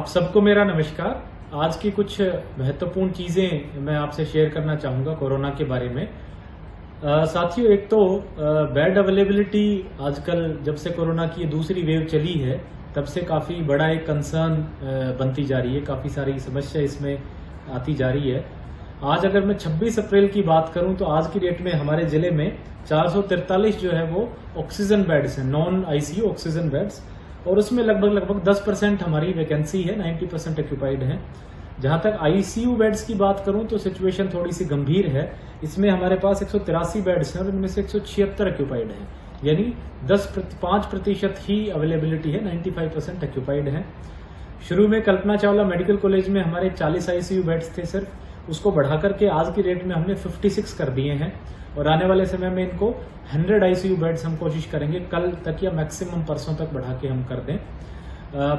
सबको मेरा नमस्कार। आज की कुछ महत्वपूर्ण चीज़ें मैं आपसे शेयर करना चाहूँगा कोरोना के बारे में। साथियों, एक तो बेड अवेलेबिलिटी आजकल जब से कोरोना की दूसरी वेव चली है तब से काफ़ी बड़ा एक कंसर्न बनती जा रही है। काफ़ी सारी समस्या इसमें आती जा रही है। आज अगर मैं 26 अप्रैल की बात करूं तो आज की डेट में हमारे जिले में 443 जो है वो ऑक्सीजन बेड्स हैं, नॉन आईसीयू ऑक्सीजन बेड्स, और उसमें लगभग 10% हमारी वैकेंसी है, 90% ऑक्यूपाइड है। जहां तक आईसीयू बेड्स की बात करूं तो सिचुएशन थोड़ी सी गंभीर है। इसमें हमारे पास 183 बेड्स हैं और इनमें से 176 ऑक्यूपाइड हैं, यानी 5% ही अवेलेबिलिटी है, 95% ऑक्यूपाइड है। शुरू में कल्पना चावला मेडिकल कॉलेज में हमारे 40 आईसीयू बेड्स थे सिर्फ, उसको बढ़ा करके आज की डेट में हमने 56 कर दिए हैं और आने वाले समय में इनको 100 आईसीयू बेड्स हम कोशिश करेंगे कल तक या मैक्सिमम परसों तक बढ़ा के हम कर दें।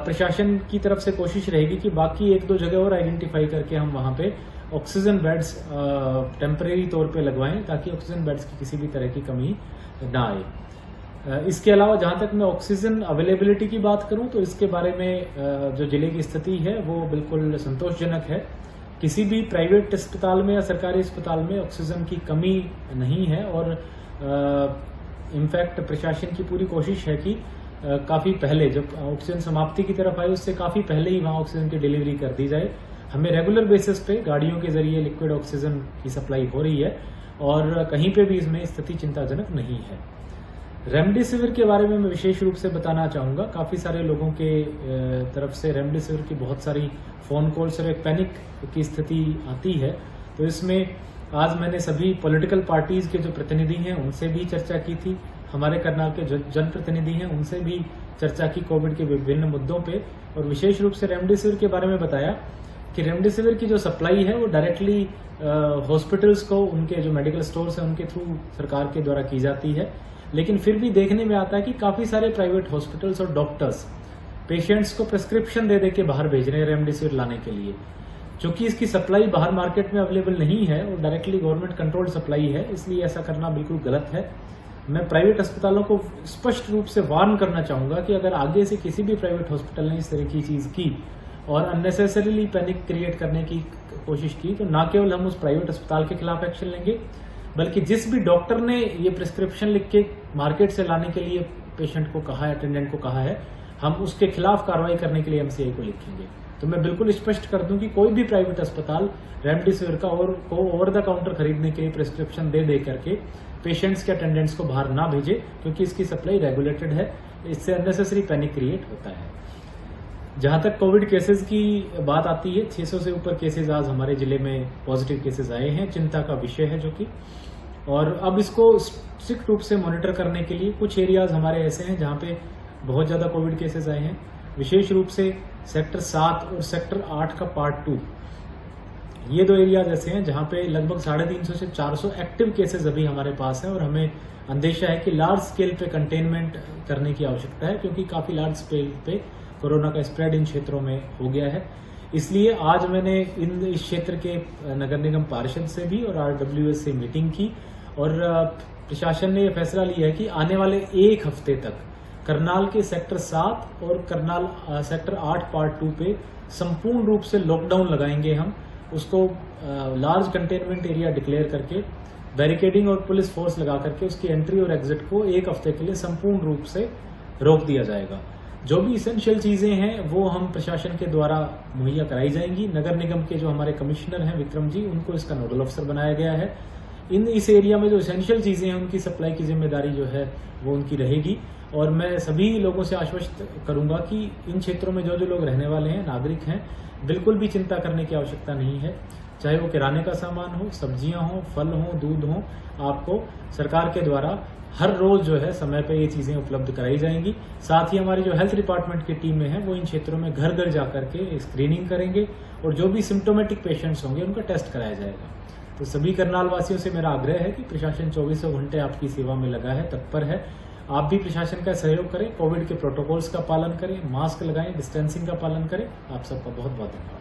प्रशासन की तरफ से कोशिश रहेगी कि बाकी 1-2 जगह और आइडेंटिफाई करके हम वहां पे ऑक्सीजन बेड्स टेम्परेरी तौर पे लगवाएं ताकि ऑक्सीजन बेड्स की किसी भी तरह की कमी ना आए। इसके अलावा जहां तक मैं ऑक्सीजन अवेलेबिलिटी की बात करूं तो इसके बारे में जो जिले की स्थिति है वो बिल्कुल संतोषजनक है। किसी भी प्राइवेट अस्पताल में या सरकारी अस्पताल में ऑक्सीजन की कमी नहीं है और इनफैक्ट प्रशासन की पूरी कोशिश है कि काफ़ी पहले जब ऑक्सीजन समाप्ति की तरफ आए उससे काफ़ी पहले ही वहाँ ऑक्सीजन की डिलीवरी कर दी जाए। हमें रेगुलर बेसिस पे गाड़ियों के जरिए लिक्विड ऑक्सीजन की सप्लाई हो रही है और कहीं पे भी इसमें स्थिति चिंताजनक नहीं है। रेमडेसिविर के बारे में मैं विशेष रूप से बताना चाहूँगा। काफ़ी सारे लोगों के तरफ से रेमडेसिविर की बहुत सारी फ़ोन कॉल्स और एक पैनिक की स्थिति आती है। तो इसमें आज मैंने सभी पॉलिटिकल पार्टीज़ के जो प्रतिनिधि हैं उनसे भी चर्चा की थी, हमारे करनाल के जो जनप्रतिनिधि हैं उनसे भी चर्चा की कोविड के विभिन्न मुद्दों पे, और विशेष रूप से रेमडेसिविर के बारे में बताया कि रेमडेसिविर की जो सप्लाई है वो डायरेक्टली हॉस्पिटल्स को, उनके जो मेडिकल स्टोर्स हैं उनके थ्रू सरकार के द्वारा की जाती है। लेकिन फिर भी देखने में आता है कि काफ़ी सारे प्राइवेट हॉस्पिटल्स और डॉक्टर्स पेशेंट्स को प्रिस्क्रिप्शन दे दे के बाहर भेज रहे हैं रेमडेसिविर लाने के लिए। चूंकि इसकी सप्लाई बाहर मार्केट में अवेलेबल नहीं है और डायरेक्टली गवर्नमेंट कंट्रोल्ड सप्लाई है, इसलिए ऐसा करना बिल्कुल गलत है। मैं प्राइवेट अस्पतालों को स्पष्ट रूप से वार्न करना चाहूंगा कि अगर आगे से किसी भी प्राइवेट हॉस्पिटल ने इस तरह की चीज की और अननेसेसरीली पैनिक क्रिएट करने की कोशिश की तो न केवल हम उस प्राइवेट अस्पताल के खिलाफ एक्शन लेंगे, बल्कि जिस भी डॉक्टर ने ये प्रिस्क्रिप्शन लिख के मार्केट से लाने के लिए पेशेंट को कहा है, अटेंडेंट को कहा है, हम उसके खिलाफ कार्रवाई करने के लिए एमसीआई को लिखेंगे। तो मैं बिल्कुल स्पष्ट कर दूं कि कोई भी प्राइवेट अस्पताल रेमडेसिविर का और को ओवर द काउंटर खरीदने के लिए प्रिस्क्रिप्शन दे करके पेशेंट्स के अटेंडेंट्स को बाहर ना भेजे, क्योंकि इसकी सप्लाई रेगुलेटेड है। इससे अननेसेसरी पैनिक क्रिएट होता है। जहां तक कोविड केसेस की बात आती है, 600 से ऊपर केसेस आज हमारे जिले में पॉजिटिव केसेस आए हैं, चिंता का विषय है जो कि, और अब इसको स्ट्रिक्ट रूप से मॉनिटर करने के लिए कुछ एरियाज हमारे ऐसे हैं जहां पे बहुत ज्यादा कोविड केसेस आए हैं। विशेष रूप से सेक्टर 7 और सेक्टर 8 का पार्ट 2, ये 2 एरियाज ऐसे हैं जहां पे लगभग 350 से 400 एक्टिव केसेस अभी हमारे पास है और हमें अंदेशा है कि लार्ज स्केल पे कंटेनमेंट करने की आवश्यकता है, क्योंकि काफी लार्ज स्केल पे कोरोना का स्प्रेड इन क्षेत्रों में हो गया है। इसलिए आज मैंने इस क्षेत्र के नगर निगम पार्षद से भी और आरडब्ल्यूएस से मीटिंग की और प्रशासन ने यह फैसला लिया है कि आने वाले 1 हफ्ते तक करनाल के सेक्टर 7 और करनाल सेक्टर 8 पार्ट 2 पे संपूर्ण रूप से लॉकडाउन लगाएंगे। हम उसको लार्ज कंटेनमेंट एरिया डिक्लेयर करके बैरिकेडिंग और पुलिस फोर्स लगा करके उसकी एंट्री और एग्जिट को 1 हफ्ते के लिए संपूर्ण रूप से रोक दिया जाएगा। जो भी इसेंशियल चीजें हैं वो हम प्रशासन के द्वारा मुहैया कराई जाएंगी। नगर निगम के जो हमारे कमिश्नर हैं विक्रम जी, उनको इसका नोडल अफसर बनाया गया है। इस एरिया में जो इसेंशियल चीजें हैं उनकी सप्लाई की जिम्मेदारी जो है वो उनकी रहेगी। और मैं सभी लोगों से आश्वस्त करूंगा कि इन क्षेत्रों में जो लोग रहने वाले हैं, नागरिक हैं, बिल्कुल भी चिंता करने की आवश्यकता नहीं है। चाहे वो किराने का सामान हो, सब्जियां हो, फल हो, दूध हो, आपको सरकार के द्वारा हर रोज जो है समय पे ये चीजें उपलब्ध कराई जाएंगी। साथ ही हमारी जो हेल्थ डिपार्टमेंट की टीमें हैं वो इन क्षेत्रों में घर घर जाकर के स्क्रीनिंग करेंगे और जो भी सिम्टोमेटिक पेशेंट्स होंगे उनका टेस्ट कराया जाएगा। तो सभी करनाल वासियों से मेरा आग्रह है कि प्रशासन 24 घंटे आपकी सेवा में लगा है, तत्पर है। आप भी प्रशासन का सहयोग करें, कोविड के प्रोटोकॉल्स का पालन करें, मास्क लगाएं, डिस्टेंसिंग का पालन करें। आप सबका बहुत बहुत धन्यवाद।